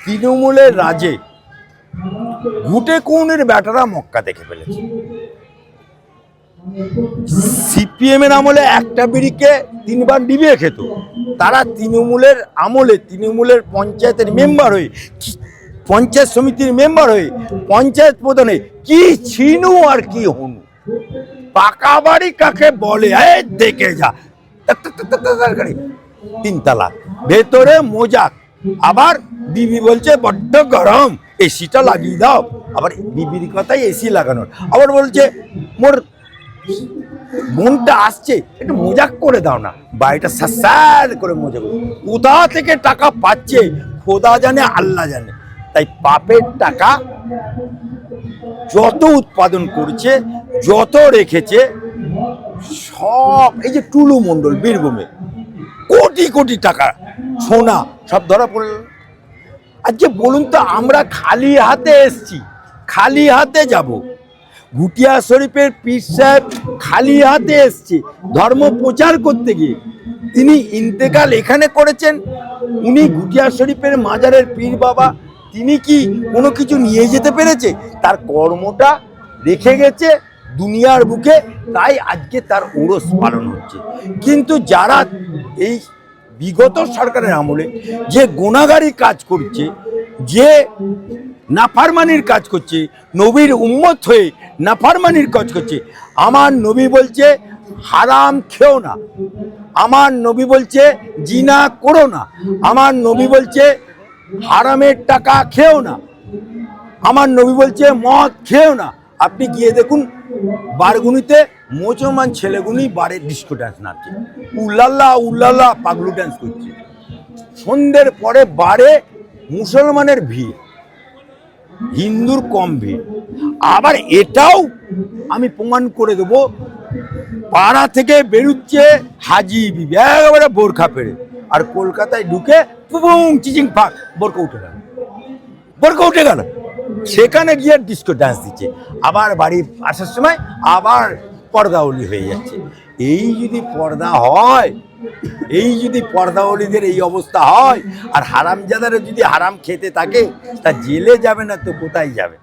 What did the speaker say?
তৃণমূলের রাজে ঘুটে কোণের ব্যাটারা মক্কা দেখে ফেলেছে। সিপিএম এর আমলে একটা বিড়িকে 3 বার ডিবিয়ে খেত, তারা তৃণমূলের আমলে তৃণমূলের পঞ্চায়েতের মেম্বার হয়ে, পঞ্চায়েত সমিতির মেম্বার হয়ে, পঞ্চায়েত প্রধানে কি ছিনু আর কি হনু। পাকা বাড়ি কাকে বলে দেখে যা, 3 তালা ভেতরে মোজাক। আবার বিবি বলছে বড্ড গরম, এসিটা লাগিয়ে দাও। আবার বিবির কথাই এসি লাগানোর। আবার বলছে মোর মনটা আসছে, একটু মজাক করে দাও না, বাড়িটা সাসার করে মজা করে। কোথা থেকে টাকা পাচ্ছে খোদা জানে, আল্লাহ জানে। তাই পাপের টাকা যত উৎপাদন করছে, যত রেখেছে, সব এই যে টুলু মণ্ডল বীরভূমে কোটি কোটি টাকা সোনা সব ধরা পড়ল। আজকে বলুন তো, আমরা খালি হাতে এসছি, খালি হাতে যাব। ঘুটিয়া শরীফের পীর সাহেব খালি হাতে এসছে ধর্ম প্রচার করতে গিয়ে। তিনি ইন্তেকাল এখানে করেছেন। উনি ঘুটিয়া শরীফের মাজারের পীর বাবা, তিনি কি কোনো কিছু নিয়ে যেতে পেরেছে? তার কর্মটা রেখে গেছে দুনিয়ার বুকে, তাই আজকে তার ওরস পালন হচ্ছে। কিন্তু যারা এই বিগত সরকারের আমলে যে গুনাহগারি কাজ করছে, যে নাফরমানির কাজ করছে, নবীর উম্মত হয়ে নাফরমানির কাজ করছে। আমার নবী বলছে হারাম খেও না, আমার নবী বলছে জিনা করো না, আমার নবী বলছে হারামের টাকা খেও না, আমার নবী বলছে মদ খেও না। আপনি গিয়ে দেখুন বারগুনিতে মুসলমান ছেলেগুলি বারে ডিস্কো ড্যান্স নাচছে, উল্লাল্লা উল্লাল্লা পাগলু ড্যান্স করছে। সন্ধ্যের পরে বারে মুসলমানের ভিড়, হিন্দুর কম ভিড়। আবার এটাও আমি প্রমাণ করে দেবো, পাড়া থেকে বেরুচ্ছে হাজি বিবি একেবারে বোরখা পেরে, আর কলকাতায় ঢুকে পুবুং চিচিং ফাঁক বোরখা উঠে গেল, বোরখা উঠে গেল, সেখানে গিয়ে ডিস্কো ডান্স দিচ্ছে। আবার বাড়ি আসার সময় আবার পর্দাওলি হয়ে যাচ্ছে। এই যদি পর্দা হয়, এই যদি পর্দাওলিদের এই অবস্থা হয়, আর হারামজাদারা যদি হারাম খেতে থাকে, তা জেলে যাবে না তো কোথায় যাবে?